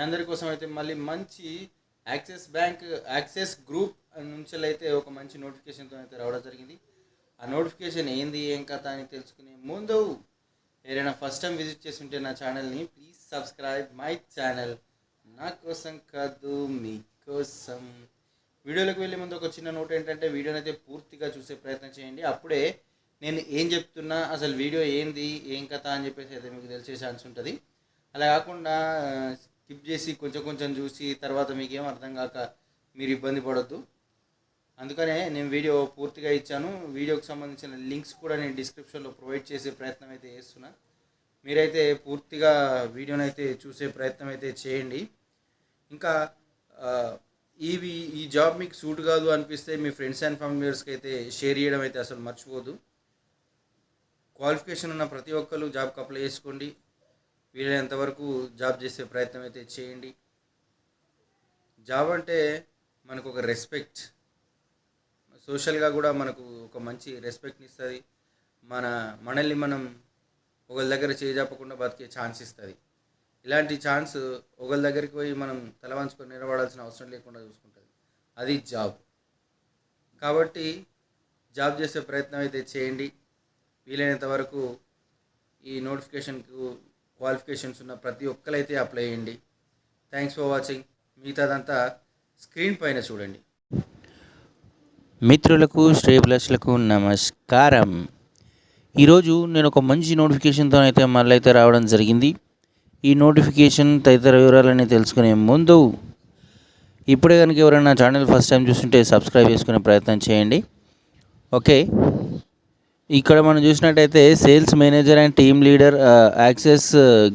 అందరి కోసం అయితే మళ్ళీ మంచి యాక్సిస్ గ్రూప్ నుంచి అయితే ఒక మంచి నోటిఫికేషన్తో అయితే రావడం జరిగింది. ఆ నోటిఫికేషన్ ఏంది ఏం కథ అని తెలుసుకునే ముందు ఏదైనా ఫస్ట్ టైం విజిట్ చేసి ఉంటే నా ఛానల్ని ప్లీజ్ సబ్స్క్రైబ్ మై ఛానల్. నా కోసం కాదు మీకోసం. వీడియోలోకి వెళ్ళే ముందు ఒక చిన్న నోట్ ఏంటంటే వీడియోని అయితే పూర్తిగా చూసే ప్రయత్నం చేయండి. అప్పుడే నేను ఏం చెప్తున్నా, అసలు వీడియో ఏంది ఏం కథ అని చెప్పేసి అయితే మీకు తెలిసే ఛాన్స్ ఉంటుంది. అలా కాకుండా స్కిప్ చేసి కొంచెం కొంచెం చూసి తర్వాత మీకు ఏం అర్థం కాక మీరు ఇబ్బంది పడొద్దు. అందుకనే నేను వీడియో పూర్తిగా ఇచ్చాను. వీడియోకి సంబంధించిన లింక్స్ కూడా నేను డిస్క్రిప్షన్లో ప్రొవైడ్ చేసే ప్రయత్నం అయితే చేస్తున్నా. మీరైతే పూర్తిగా వీడియోని అయితే చూసే ప్రయత్నం అయితే చేయండి. ఇంకా ఈ జాబ్ మీకు సూట్ కాదు అనిపిస్తే మీ ఫ్రెండ్స్ అండ్ ఫ్యామిలీస్కి అయితే షేర్ చేయడం అయితే అసలు మర్చిపోదు. క్వాలిఫికేషన్ ఉన్న ప్రతి ఒక్కరు జాబ్కి అప్లై చేసుకోండి. వీలైనంత వరకు జాబ్ చేసే ప్రయత్నం అయితే చేయండి. జాబ్ అంటే మనకు ఒక రెస్పెక్ట్, సోషల్గా కూడా మనకు ఒక మంచి రెస్పెక్ట్ని ఇస్తుంది. మనల్ని మనం ఒకరి దగ్గర చేజాపకుండా బతికే ఛాన్స్ ఇస్తుంది. ఇలాంటి ఛాన్స్ ఒకరి దగ్గరికి పోయి మనం తలవంచుకొని నిలబడాల్సిన అవసరం లేకుండా చూసుకుంటుంది. అది జాబ్. కాబట్టి జాబ్ చేసే ప్రయత్నం అయితే చేయండి. వీలైనంత వరకు ఈ నోటిఫికేషన్కు క్వాలిఫికేషన్స్ ఉన్న ప్రతి ఒక్కరైతే అప్లై చేయండి. Thanks for watching. మిగతాదంతా స్క్రీన్ పైన చూడండి. మిత్రులకు శ్రేయభిలాషులకు నమస్కారం. ఈరోజు నేను ఒక మంచి నోటిఫికేషన్తో అయితే మళ్ళీ అయితే రావడం జరిగింది. ఈ నోటిఫికేషన్ తదితర వివరాలని తెలుసుకునే ముందు ఇప్పుడే కనుక ఎవరైనా ఛానల్ ఫస్ట్ టైం చూస్తుంటే సబ్స్క్రైబ్ చేసుకునే ప్రయత్నం చేయండి. ఓకే, ఇక్కడ మనం చూసినట్టయితే sales manager and team leader access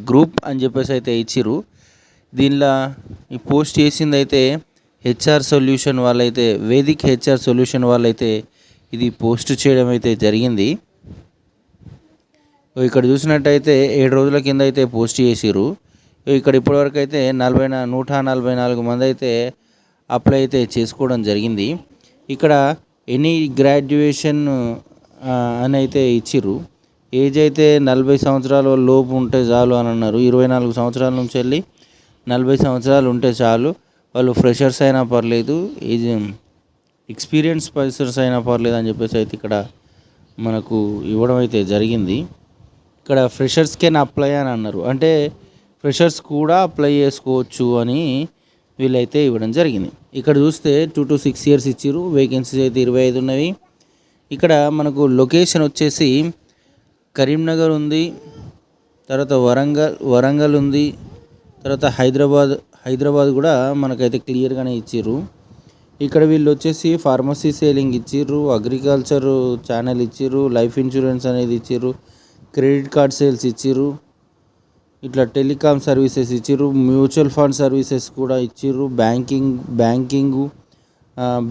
group అని చెప్పేసి అయితే ఇచ్చిర్రు. దీనిలో ఈ పోస్ట్ చేసింది అయితే హెచ్ఆర్ సొల్యూషన్ వాళ్ళైతే, వేదిక్ హెచ్ఆర్ సొల్యూషన్ వాళ్ళైతే ఇది పోస్ట్ చేయడం అయితే జరిగింది. ఇక్కడ చూసినట్టయితే 7 రోజుల కింద అయితే పోస్ట్ చేసిర్రు. ఇక్కడ ఇప్పటివరకు అయితే 144 మంది అయితే అప్లై అయితే చేసుకోవడం జరిగింది. ఇక్కడ ఎనీ గ్రాడ్యుయేషన్ అని అయితే ఇచ్చిర్రు. ఏజ్ అయితే 40 సంవత్సరాల లోపు ఉంటే చాలు అని అన్నారు. 24 సంవత్సరాల నుంచి వెళ్ళి 40 సంవత్సరాలు ఉంటే చాలు. వాళ్ళు ఫ్రెషర్స్ అయినా పర్లేదు, ఏజ్ ఎక్స్పీరియన్స్ పర్సన్స్ అయినా పర్లేదు అని చెప్పేసి అయితే ఇక్కడ మనకు ఇవ్వడం అయితే జరిగింది. ఇక్కడ ఫ్రెషర్స్ కెన్ అప్లై అని అన్నారు, అంటే ఫ్రెషర్స్ కూడా అప్లై చేసుకోవచ్చు అని వీళ్ళైతే ఇవ్వడం జరిగింది. ఇక్కడ చూస్తే 2 to 6 years ఇచ్చిర్రు. వేకెన్సీస్ అయితే 25 ఉన్నవి. ఇక్కడ మనకు లొకేషన్ వచ్చేసి కరీంనగర్ ఉంది, తర్వాత వరంగల్ ఉంది, తర్వాత హైదరాబాద్ కూడా మనకైతే క్లియర్గానే ఇచ్చిర్రు. ఇక్కడ వీళ్ళు వచ్చేసి ఫార్మసీ సేలింగ్ ఇచ్చిర్రు, అగ్రికల్చర్ ఛానల్ ఇచ్చిర్రు, లైఫ్ ఇన్సూరెన్స్ అనేది ఇచ్చిర్రు, క్రెడిట్ కార్డ్ సేల్స్ ఇచ్చిర్రు, ఇట్లా టెలికామ్ సర్వీసెస్ ఇచ్చిర్రు, మ్యూచువల్ ఫండ్ సర్వీసెస్ కూడా ఇచ్చిర్రు, బ్యాంకింగు,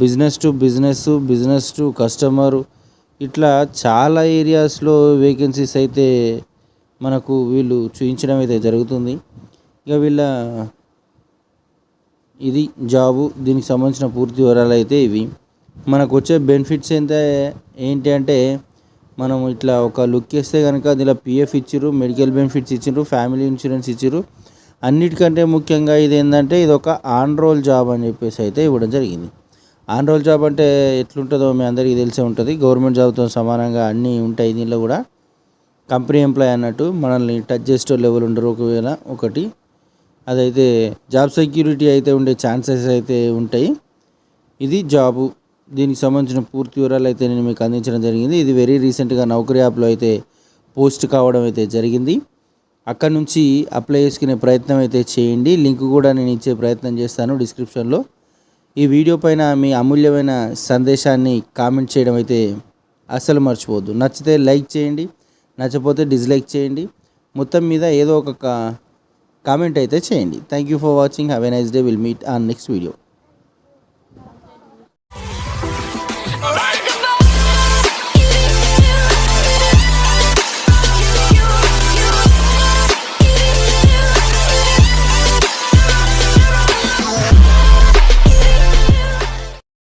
బిజినెస్ టు కస్టమరు, ఇట్లా చాలా ఏరియాస్లో వేకెన్సీస్ అయితే మనకు వీళ్ళు చూపించడం అయితే జరుగుతుంది. ఇక ఇది జాబు. దీనికి సంబంధించిన పూర్తి వివరాలు అయితే ఇవి. మనకు వచ్చే బెనిఫిట్స్ ఏంటి అంటే మనం ఇట్లా ఒక లుక్ వేస్తే కనుక దీనిలో పిఎఫ్ ఇచ్చిర్రు, మెడికల్ బెనిఫిట్స్ ఇచ్చిర్రు, ఫ్యామిలీ ఇన్సూరెన్స్ ఇచ్చిర్రు. అన్నిటికంటే ముఖ్యంగా ఇది ఏంటంటే ఇది ఒక ఆన్ రోల్ జాబ్ అని చెప్పేసి అయితే ఇవ్వడం జరిగింది. ఆన్ రోల్ జాబ్ అంటే ఎట్లుంటుందో మీ అందరికీ తెలిసే ఉంటుంది. గవర్నమెంట్ జాబ్తో సమానంగా అన్నీ ఉంటాయి. దీనిలో కూడా కంపెనీ ఎంప్లాయ్ అన్నట్టు మనల్ని టచ్ చేసే లెవెల్ ఉండరు. ఒకవేళ ఒకటి అదైతే జాబ్ సెక్యూరిటీ అయితే ఉండే ఛాన్సెస్ అయితే ఉంటాయి. ఇది జాబు. దీనికి సంబంధించిన పూర్తి వివరాలు అయితే నేను మీకు అందించడం జరిగింది. ఇది వెరీ రీసెంట్గా నౌకరీ యాప్లో అయితే పోస్ట్ కావడం అయితే జరిగింది. అక్కడ నుంచి అప్లై చేసుకునే ప్రయత్నం అయితే చేయండి. లింక్ కూడా నేను ఇచ్చే ప్రయత్నం చేస్తాను డిస్క్రిప్షన్లో. ఈ వీడియో పైన మీ అమూల్యమైన సందేశాన్ని కామెంట్ చేయడం అయితే అస్సలు మర్చిపోవద్దు. నచ్చితే లైక్ చేయండి, నచ్చకపోతే డిస్లైక్ చేయండి. మొత్తం మీద ఏదో ఒక కామెంట్ అయితే చేయండి. Thank you for watching. Have a nice day. Will meet on next video.